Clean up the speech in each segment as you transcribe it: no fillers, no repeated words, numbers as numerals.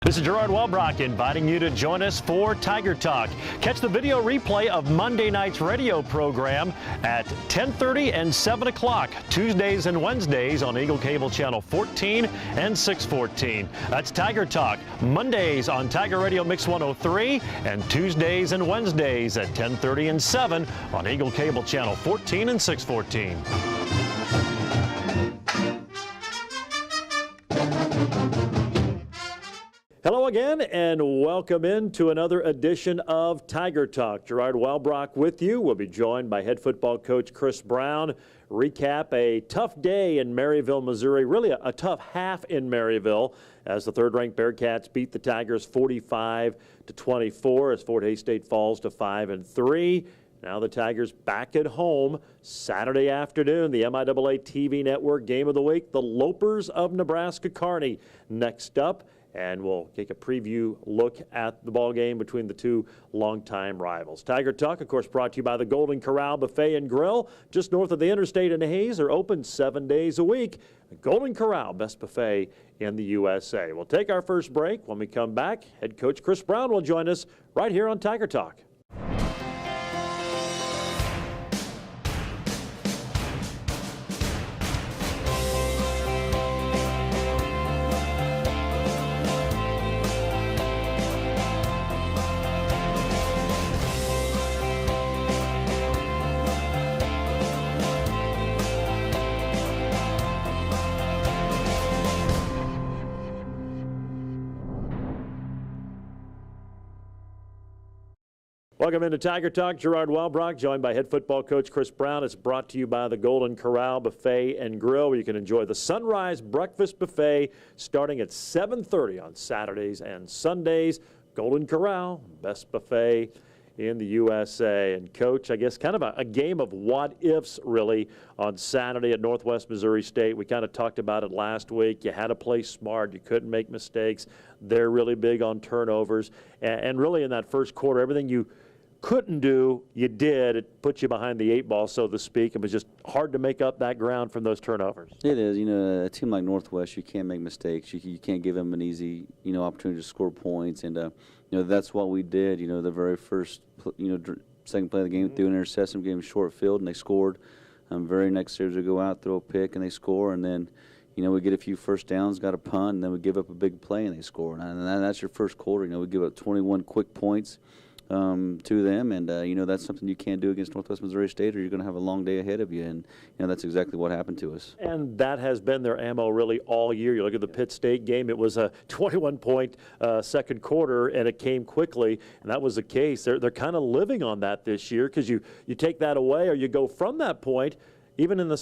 This is Gerard Wellbrock inviting you to join us for Tiger Talk. Catch the video replay of Monday night's radio program at 10:30 and 7 o'clock, Tuesdays and Wednesdays on Eagle Cable Channel 14 and 614. That's Tiger Talk, Mondays on Tiger Radio Mix 103 and Tuesdays and Wednesdays at 10:30 and 7 on Eagle Cable Channel 14 and 614. Hello again, and welcome into another edition of Tiger Talk. Gerard Wellbrock with you. We'll be joined by head football coach Chris Brown. Recap a tough day in Maryville, Missouri. Really a tough half in Maryville as the third-ranked Bearcats beat the Tigers 45-24 as Fort Hays State falls to 5-3. Now the Tigers back at home Saturday afternoon. The MIAA TV network game of the week, the Lopers of Nebraska Kearney next up. And we'll take a preview look at the ball game between the two longtime rivals. Tiger Talk, of course, brought to you by the Golden Corral Buffet and Grill, just north of the interstate in Hays. They're open 7 days a week. The Golden Corral, best buffet in the USA. We'll take our first break. When we come back, head coach Chris Brown will join us right here on Tiger Talk. Welcome into Tiger Talk. Gerard Wellbrock, joined by head football coach Chris Brown. It's brought to you by the Golden Corral Buffet and Grill, where you can enjoy the Sunrise Breakfast Buffet starting at 7:30 on Saturdays and Sundays. Golden Corral, best buffet in the USA. And, Coach, I guess kind of a game of what-ifs, really, on Saturday at Northwest Missouri State. We kind of talked about it last week. You had to play smart. You couldn't make mistakes. They're really big on turnovers. And really in that first quarter, everything you couldn't do, you did. It put you behind the eight ball, so to speak. It was just hard to make up that ground from those turnovers. It is. You know, a team like Northwest, you can't make mistakes. You can't give them an easy, opportunity to score points. And, that's what we did. The very first, second play of the game, threw an interception, gave them short field, and they scored. Very next series, we go out, throw a pick, and they score. And then, we get a few first downs, got a punt, and then we give up a big play, and they score. And that's your first quarter. We give up 21 quick points to them, and that's something you can't do against Northwest Missouri State, or you're going to have a long day ahead of you. And that's exactly what happened to us. And that has been their ammo really all year. You look at the Pitt State game; it was a 21-point second quarter, and it came quickly. And that was the case. They're kind of living on that this year, because you take that away, or you go from that point. Even in the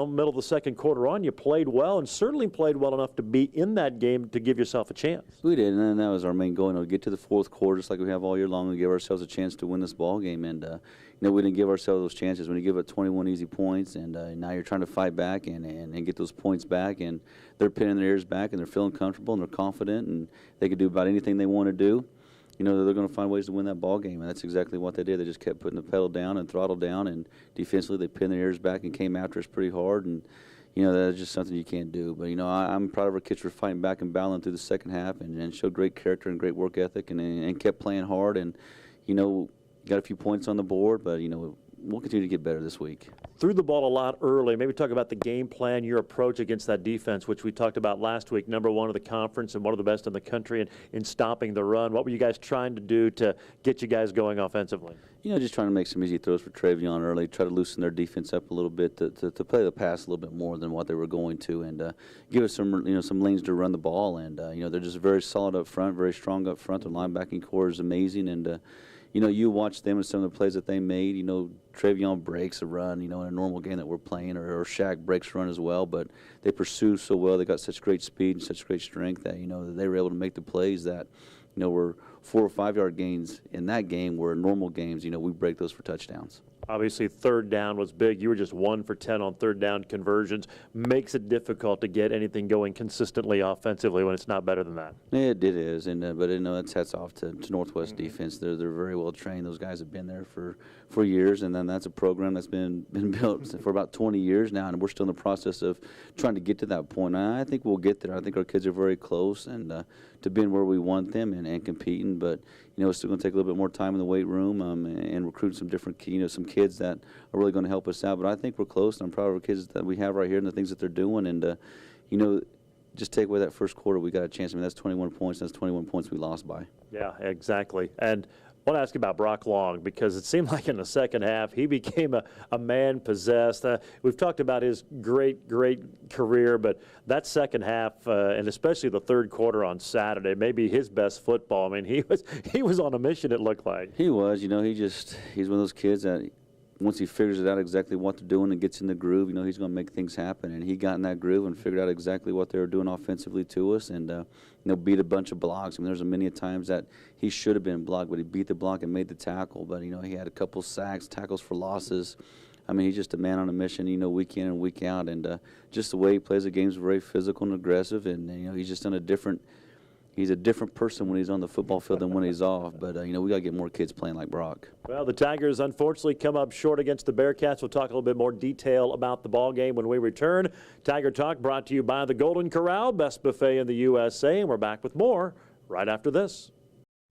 middle of the second quarter on, you played well, and certainly played well enough to be in that game to give yourself a chance. We did, and that was our main goal. Get to the fourth quarter, just like we have all year long, and give ourselves a chance to win this ball game. And we didn't give ourselves those chances. When you give up 21 easy points, and now you're trying to fight back and get those points back, and they're pinning their ears back, and they're feeling comfortable, and they're confident, and they can do about anything they want to do. They're going to find ways to win that ball game, and that's exactly what they did. They just kept putting the pedal down and throttle down, and defensively they pinned their ears back and came after us pretty hard, and that's just something you can't do. But I'm proud of our kids for fighting back and battling through the second half, and showed great character and great work ethic, and kept playing hard, and got a few points on the board, but we'll continue to get better this week. Threw the ball a lot early. Maybe talk about the game plan, your approach against that defense, which we talked about last week, number one of the conference and one of the best in the country in stopping the run. What were you guys trying to do to get you guys going offensively? Just trying to make some easy throws for Travion early, try to loosen their defense up a little bit to play the pass a little bit more than what they were going to, and give us some some lanes to run the ball. And they're just very solid up front, very strong up front. Their linebacking core is amazing, and you watch them and some of the plays that they made. Travion breaks a run, in a normal game that we're playing, or Shaq breaks a run as well. But they pursue so well. They got such great speed and such great strength that, that they were able to make the plays that, were 4 or 5 yard gains in that game, where in normal games, we break those for touchdowns. Obviously, third down was big. You were just 1 for 10 on third down conversions. Makes it difficult to get anything going consistently offensively when it's not better than that. It is, and but it's hats off to Northwest defense. They're very well trained. Those guys have been there for years, and then that's a program that's been built for about 20 years now, and we're still in the process of trying to get to that point. And I think we'll get there. I think our kids are very close and to being where we want them and competing, but it's still going to take a little bit more time in the weight room and recruiting some different some kids that are really going to help us out. But I think we're close, and I'm proud of our kids that we have right here and the things that they're doing. And just take away that first quarter, we got a chance. I mean, that's 21 points. That's 21 points we lost by. Yeah, exactly. And I want to ask you about Brock Long, because it seemed like in the second half he became a man possessed. We've talked about his great career, but that second half, and especially the third quarter on Saturday, maybe his best football. I mean, he was on a mission, it looked like. He was. He's one of those kids that once he figures it out exactly what they're doing and gets in the groove, he's going to make things happen. And he got in that groove and figured out exactly what they were doing offensively to us, and beat a bunch of blocks. I mean, there's many times that he should have been blocked, but he beat the block and made the tackle. But he had a couple sacks, tackles for losses. I mean, he's just a man on a mission, week in and week out, and just the way he plays the game is very physical and aggressive. And he's just he's a different person when he's on the football field than when he's off. But, we got to get more kids playing like Brock. Well, the Tigers unfortunately come up short against the Bearcats. We'll talk a little bit more detail about the ball game when we return. Tiger Talk brought to you by the Golden Corral, best buffet in the USA. And we're back with more right after this.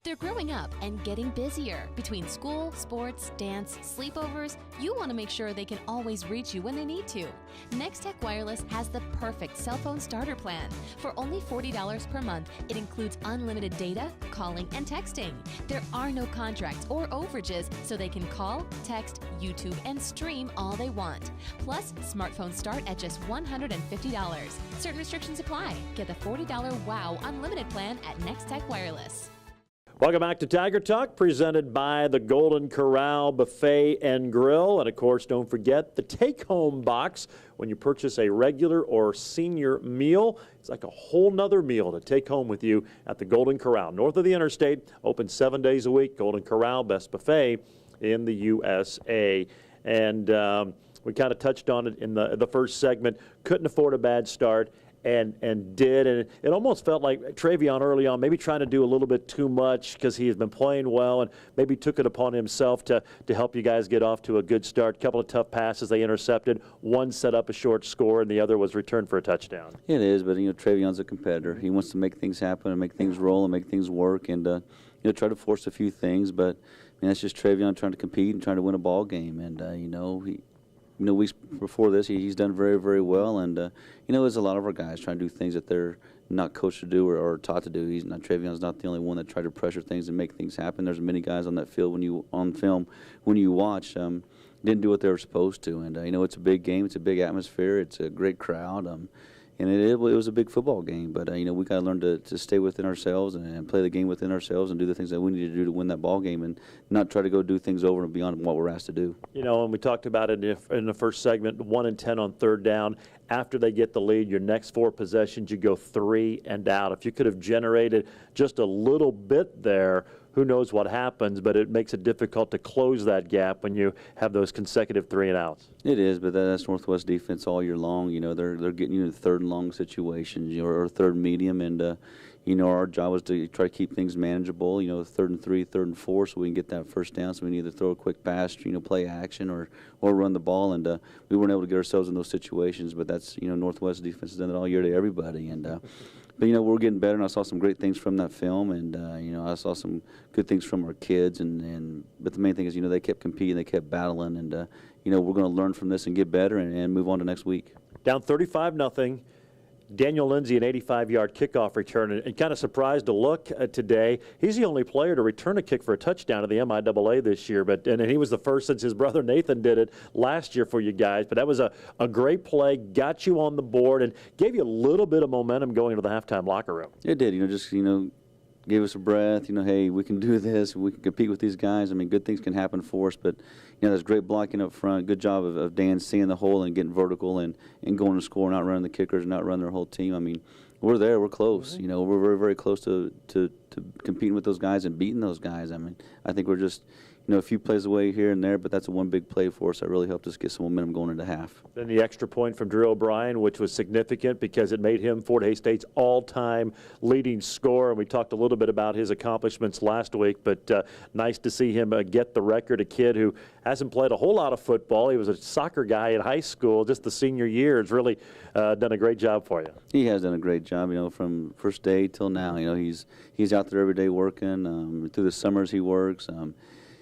They're growing up and getting busier. Between school, sports, dance, sleepovers, you want to make sure they can always reach you when they need to. Nextech Wireless has the perfect cell phone starter plan. For only $40 per month, it includes unlimited data, calling, and texting. There are no contracts or overages, so they can call, text, YouTube, and stream all they want. Plus, smartphones start at just $150. Certain restrictions apply. Get the $40 WOW Unlimited plan at Nextech Wireless. Welcome back to Tiger Talk, presented by the Golden Corral Buffet and Grill. And, of course, don't forget the take-home box when you purchase a regular or senior meal. It's like a whole nother meal to take home with you at the Golden Corral. North of the interstate, open 7 days a week. Golden Corral, best buffet in the USA. And we kind of touched on it in the first segment. Couldn't afford a bad start. And did, and it almost felt like Travion early on maybe trying to do a little bit too much because he has been playing well and maybe took it upon himself to help you guys get off to a good start. A couple of tough passes they intercepted. One set up a short score, and the other was returned for a touchdown. It is, but Travion's a competitor. He wants to make things happen and make things roll and make things work, and try to force a few things. But that's just Travion trying to compete and trying to win a ball game, and he. Weeks before this, he's done very, very well. And, there's a lot of our guys trying to do things that they're not coached to do or taught to do. Travion's not the only one that tried to pressure things and make things happen. There's many guys on that field when you watch, didn't do what they were supposed to. And, it's a big game. It's a big atmosphere. It's a great crowd. And it was a big football game. But, we got to learn to stay within ourselves and play the game within ourselves and do the things that we need to do to win that ball game and not try to go do things over and beyond what we're asked to do. And we talked about it in the first segment, 1 and 10 on third down. After they get the lead, your next 4 possessions, you go 3 and out. If you could have generated just a little bit there, who knows what happens, but it makes it difficult to close that gap when you have those consecutive 3 and outs. It is, but that's Northwest defense all year long. They're getting you in third and long situations, or third medium, and our job was to try to keep things manageable. 3rd and 3, 3rd and 4, so we can get that first down. So we can either throw a quick pass, play action, or run the ball. And we weren't able to get ourselves in those situations. But that's Northwest defense has done it all year to everybody. And but we're getting better. And I saw some great things from that film. And I saw some good things from our kids. But the main thing is they kept competing, they kept battling. And we're going to learn from this and get better and move on to next week. Down 35-0. Daniel Lindsay, an 85-yard kickoff return, and kind of surprised to look today. He's the only player to return a kick for a touchdown to the MIAA this year, and he was the first since his brother Nathan did it last year for you guys. But that was a great play, got you on the board, and gave you a little bit of momentum going into the halftime locker room. It did, gave us a breath, hey, we can do this, we can compete with these guys. I mean, good things can happen for us, but, there's great blocking up front, good job of Dan seeing the hole and getting vertical and going to score and outrunning the kickers and outrunning their whole team. I mean, we're there, we're close. We're very, very close to competing with those guys and beating those guys. I mean, I think we're just, a few plays away here and there, but that's one big play for us that really helped us get some momentum going into half. Then the extra point from Drew O'Brien, which was significant because it made him Fort Hays State's all-time leading scorer. And we talked a little bit about his accomplishments last week, but nice to see him get the record. A kid who hasn't played a whole lot of football. He was a soccer guy in high school. Just the senior year has really done a great job for you. He has done a great job, from first day till now. He's out there every day working. Through the summers he works.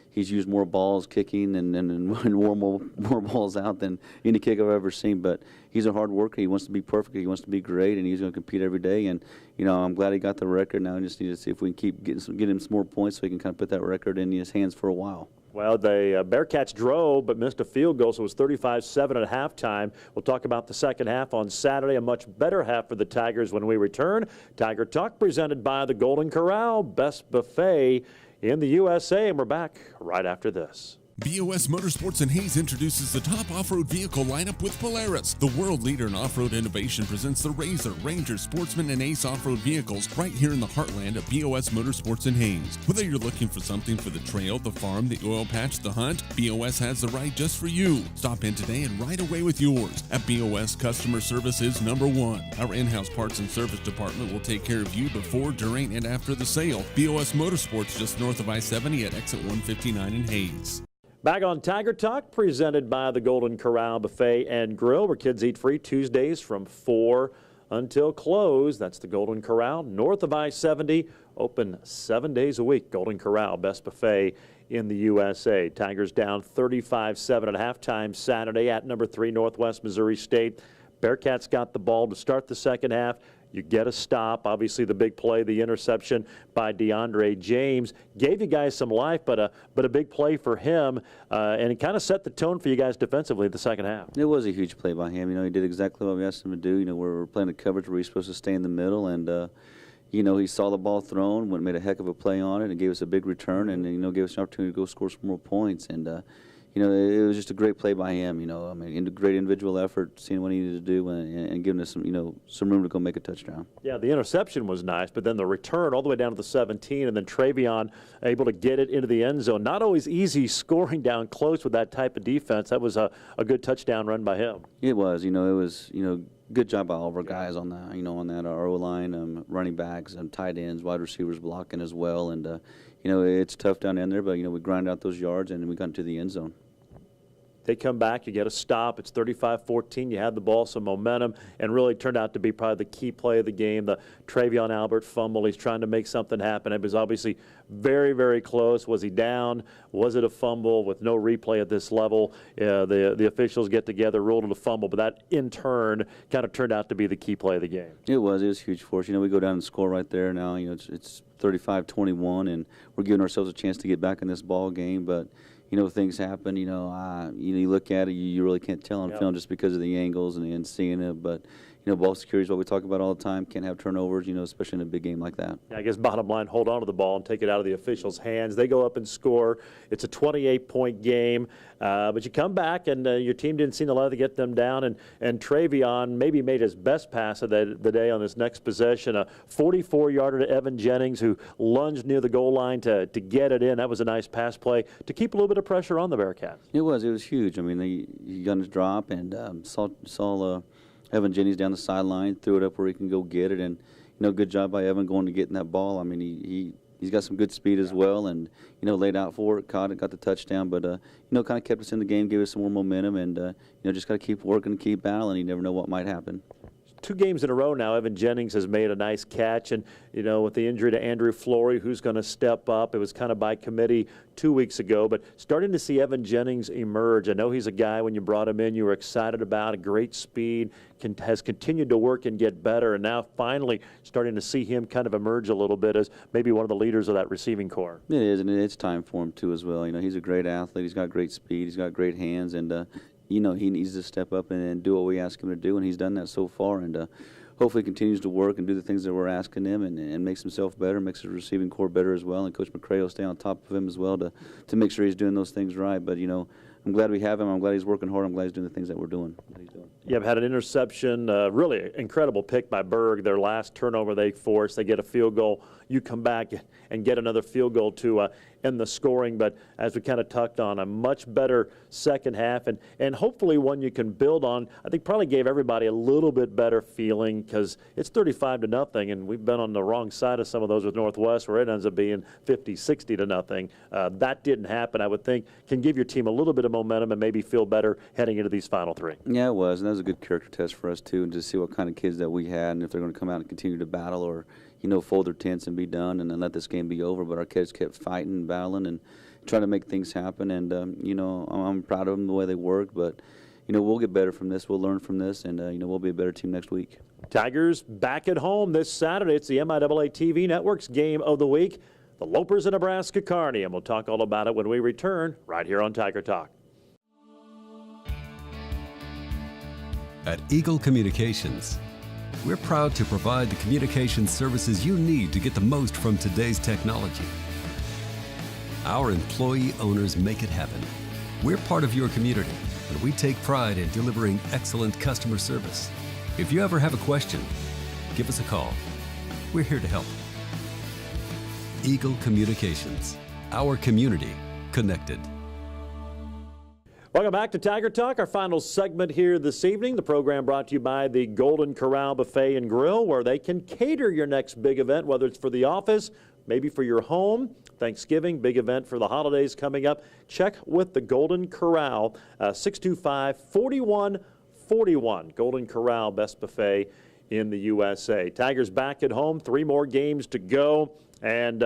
He's used more balls kicking and more balls out than any kick I've ever seen. But he's a hard worker. He wants to be perfect. He wants to be great, and he's going to compete every day. And I'm glad he got the record. Now we just need to see if we can keep get him some more points so he can kind of put that record in his hands for a while. Well, the Bearcats drove but missed a field goal, so it was 35-7 at halftime. We'll talk about the second half on Saturday, a much better half for the Tigers when we return. Tiger Talk presented by the Golden Corral, best buffet in the USA, and we're back right after this. BOS Motorsports in Hayes introduces the top off-road vehicle lineup with Polaris. The world leader in off-road innovation presents the RZR, Ranger, Sportsman, and Ace off-road vehicles right here in the heartland of BOS Motorsports in Hayes. Whether you're looking for something for the trail, the farm, the oil patch, the hunt, BOS has the ride just for you. Stop in today and ride away with yours. At BOS, customer service is number one. Our in-house parts and service department will take care of you before, during, and after the sale. BOS Motorsports just north of I-70 at exit 159 in Hayes. Back on Tiger Talk, presented by the Golden Corral Buffet and Grill, where kids eat free Tuesdays from 4 until close. That's the Golden Corral, north of I-70, open 7 days a week. Golden Corral, best buffet in the USA. Tigers down 35-7 at halftime Saturday at number 3 Northwest Missouri State. Bearcats got the ball to start the second half. You get a stop. Obviously, the big play, the interception by DeAndre James, gave you guys some life, but a big play for him, and it kind of set the tone for you guys defensively in the second half. It was a huge play by him. He did exactly what we asked him to do. We're playing the coverage where he's supposed to stay in the middle, and he saw the ball thrown, made a heck of a play on it, and gave us a big return, and gave us an opportunity to go score some more points. And it was just a great play by him. Great individual effort, seeing what he needed to do, and giving us some room to go make a touchdown. Yeah, the interception was nice, but then the return all the way down to the 17, and then Travion able to get it into the end zone. Not always easy scoring down close with that type of defense. That was a good touchdown run by him. It was. It was. Good job by all of our guys on that. On that our O-line, running backs, and tight ends, wide receivers blocking as well. And it's tough down in there, but we grind out those yards and we got into the end zone. They come back, you get a stop, it's 35-14, you had the ball, some momentum, and really turned out to be probably the key play of the game, the Travion Albert fumble. He's trying to make something happen. It was obviously very, very close. Was he down? Was it a fumble? With no replay at this level, the officials get together, ruled it a fumble, but that in turn kind of turned out to be the key play of the game. It was huge for us. We go down and score right there now. It's 35-21, and we're giving ourselves a chance to get back in this ball game, but things happen. You look at it, you really can't tell on film just because of the angles and seeing it. But ball security is what we talk about all the time. Can't have turnovers, especially in a big game like that. Yeah, I guess bottom line, hold on to the ball and take it out of the officials' hands. They go up and score. It's a 28-point game, but you come back and your team didn't seem to let it get them down. And Travion maybe made his best pass of the day on this next possession, a 44-yarder to Evan Jennings, who lunged near the goal line to get it in. That was a nice pass play to keep a little bit of pressure on the Bearcats. It was huge. He got his drop and saw Evan Jennings down the sideline, threw it up where he can go get it, and good job by Evan going to getting that ball. He's got some good speed as well, and laid out for it, caught it, got the touchdown, but kind of kept us in the game, gave us some more momentum, and just got to keep working, keep battling. You never know what might happen. 2 games in a row now, Evan Jennings has made a nice catch, and with the injury to Andrew Flory, who's going to step up, it was kind of by committee 2 weeks ago, but starting to see Evan Jennings emerge. I know he's a guy, when you brought him in, you were excited about, a great speed, has continued to work and get better, and now finally starting to see him kind of emerge a little bit as maybe one of the leaders of that receiving corps. It is, and it's time for him too as well. He's a great athlete, he's got great speed, he's got great hands, and he needs to step up and do what we ask him to do, and he's done that so far. And hopefully continues to work and do the things that we're asking him, and makes himself better, makes his receiving corps better as well. And Coach McCray will stay on top of him as well to make sure he's doing those things right. But, I'm glad we have him. I'm glad he's working hard. I'm glad he's doing the things that we're doing. Yeah, I've had an interception, really incredible pick by Berg. Their last turnover they forced, they get a field goal you come back and get another field goal to end the scoring. But as we kind of tucked on, a much better second half, and hopefully one you can build on. I think probably gave everybody a little bit better feeling because it's 35-0, and we've been on the wrong side of some of those with Northwest where it ends up being 50-60-0. That didn't happen. I would think can give your team a little bit of momentum and maybe feel better heading into these final three. Yeah, it was, and that was a good character test for us too, and to see what kind of kids that we had, and if they're going to come out and continue to battle, or fold their tents and be done, and then let this game be over. But our kids kept fighting, and battling, and trying to make things happen. And I'm proud of them the way they worked. But we'll get better from this. We'll learn from this, and we'll be a better team next week. Tigers back at home this Saturday. It's the MIAA TV Network's game of the week. The Lopers of Nebraska Kearney, and we'll talk all about it when we return right here on Tiger Talk. At Eagle Communications, we're proud to provide the communications services you need to get the most from today's technology. Our employee owners make it happen. We're part of your community, and we take pride in delivering excellent customer service. If you ever have a question, give us a call. We're here to help. Eagle Communications, our community connected. Welcome back to Tiger Talk, our final segment here this evening. The program brought to you by the Golden Corral Buffet and Grill, where they can cater your next big event, whether it's for the office, maybe for your home, Thanksgiving, big event for the holidays coming up. Check with the Golden Corral, 625-4141. Golden Corral, best buffet in the USA. Tigers back at home, 3 more games to go, and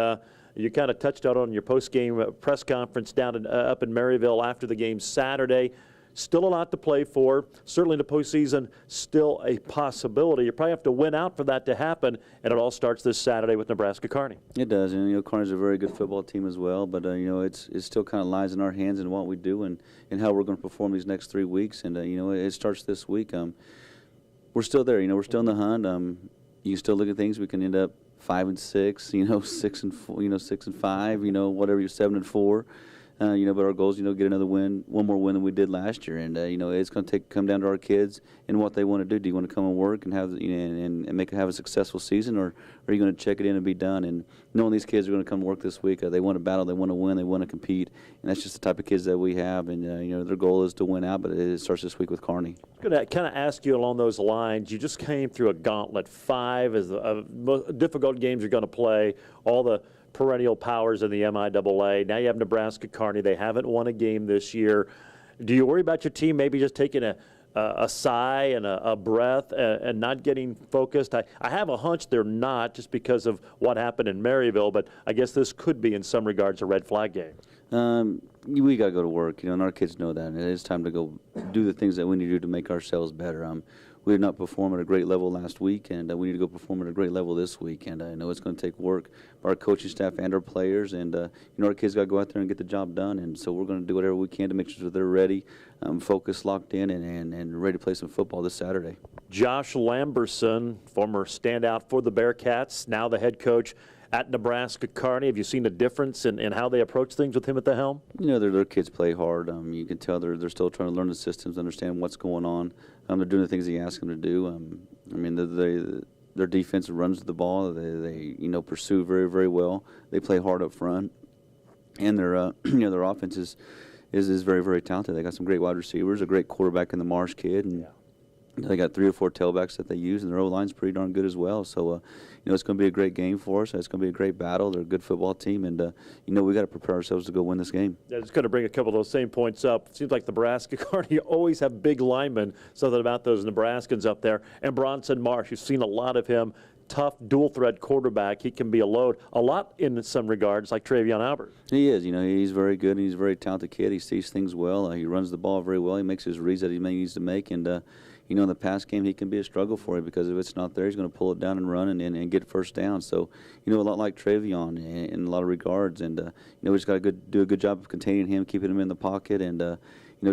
you kind of touched on your post-game press conference down up in Maryville after the game Saturday. Still a lot to play for. Certainly the postseason still a possibility. You probably have to win out for that to happen, and it all starts this Saturday with Nebraska Kearney. It does, and Kearney's a very good football team as well. But it still kind of lies in our hands and what we do and how we're going to perform these next 3 weeks. And it starts this week. We're still there. We're still in the hunt. You can still look at things. We can end up 5-6, 6 and 4, 6 and 5, whatever. You're 7 and 4. But our goal is, get another win, one more win than we did last year. And, it's going to come down to our kids and what they want to do. Do you want to come and work and have, and have a successful season, or are you going to check it in and be done? And knowing these kids are going to come work this week, they want to battle, they want to win, they want to compete. And that's just the type of kids that we have. And, their goal is to win out, but it starts this week with Kearney. I'm going to kind of ask you along those lines. You just came through a gauntlet. 5 is the most difficult games you're going to play. All the perennial powers in the MIAA. Now you have Nebraska Kearney. They haven't won a game this year. Do you worry about your team maybe just taking a sigh and a breath and not getting focused? I have a hunch they're not, just because of what happened in Maryville, but I guess this could be in some regards a red flag game. We got to go to work, and our kids know that. And it is time to go do the things that we need to do to make ourselves better. We did not perform at a great level last week, and we need to go perform at a great level this week. And I know it's going to take work by our coaching staff and our players. And our kids got to go out there and get the job done. And so we're going to do whatever we can to make sure that they're ready, focused, locked in, and ready to play some football this Saturday. Josh Lamberson, former standout for the Bearcats, now the head coach at Nebraska Kearney. Have you seen a difference in how they approach things with him at the helm? Their kids play hard. You can tell they're still trying to learn the systems, understand what's going on. They're doing the things he asks them to do. Their defense runs the ball. They pursue very, very well. They play hard up front, and their their offense is very, very talented. They got some great wide receivers, a great quarterback in the Marsh kid, and they got 3 or 4 tailbacks that they use, and their O-line's pretty darn good as well. So, it's going to be a great game for us. It's going to be a great battle. They're a good football team, and, we got to prepare ourselves to go win this game. Yeah, just going to bring a couple of those same points up. It seems like Nebraska Kearney always have big linemen, something about those Nebraskans up there. And Bronson Marsh, you've seen a lot of him. Tough dual-threat quarterback. He can be a load a lot in some regards, like Travion Albert. He is. He's very good, and he's a very talented kid. He sees things well. He runs the ball very well. He makes his reads that he needs to make, and in the pass game, he can be a struggle for you, because if it's not there, he's going to pull it down and run and get first down. So, a lot like Travion in a lot of regards. And, we just got to do a good job of containing him, keeping him in the pocket, and,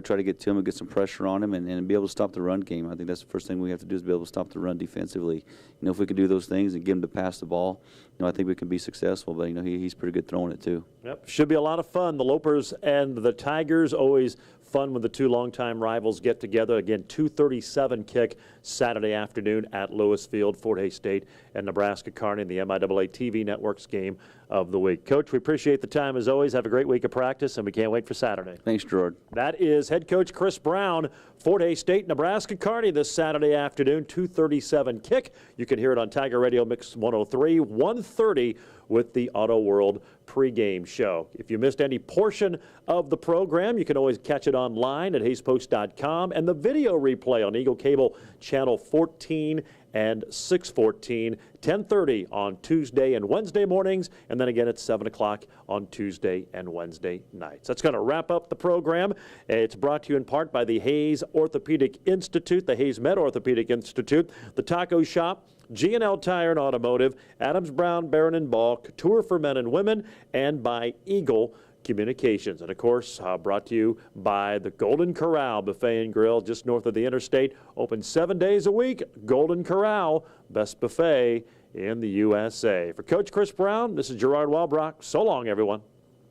try to get to him and get some pressure on him and be able to stop the run game. I think that's the first thing we have to do, is be able to stop the run defensively. If we can do those things and get him to pass the ball, I think we can be successful. But, he's pretty good throwing it too. Yep, should be a lot of fun. The Lopers and the Tigers always fun when the two longtime rivals get together. Again, 2:37 kick Saturday afternoon at Lewis Field, Fort Hays State and Nebraska Kearney in the MIAA TV Network's game of the week. Coach, we appreciate the time as always. Have a great week of practice, and we can't wait for Saturday. Thanks, Gerard. That is head coach Chris Brown. Fort Hays State, Nebraska Kearney this Saturday afternoon, 2:37 kick. You can hear it on Tiger Radio Mix 103, 1:30 with the Auto World pregame show. If you missed any portion of the program, you can always catch it online at HaysPost.com and the video replay on Eagle Cable Channel 14 and 614, 10:30 on Tuesday and Wednesday mornings, and then again at 7 o'clock on Tuesday and Wednesday nights. That's going to wrap up the program. It's brought to you in part by the Hayes Orthopedic Institute, the Hayes Med Orthopedic Institute, the Taco Shop, G&L Tire and Automotive, Adams Brown, Barron and Ball, Couture for Men and Women, and by Eagle Communications. And of course, brought to you by the Golden Corral Buffet and Grill just north of the interstate. Open 7 days a week. Golden Corral, best buffet in the USA. For Coach Chris Brown, this is Gerard Walbrock. So long, everyone.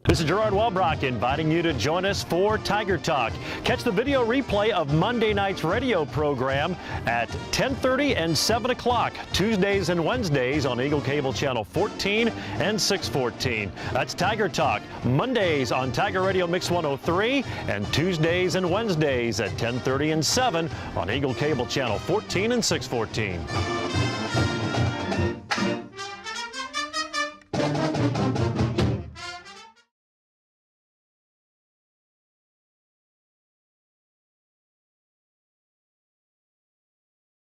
This is Gerard Walbrock inviting you to join us for Tiger Talk. Catch the video replay of Monday night's radio program at 10:30 and 7 o'clock, Tuesdays and Wednesdays on Eagle Cable Channel 14 and 614. That's Tiger Talk, Mondays on Tiger Radio Mix 103 and Tuesdays and Wednesdays at 10:30 and 7 on Eagle Cable Channel 14 and 614.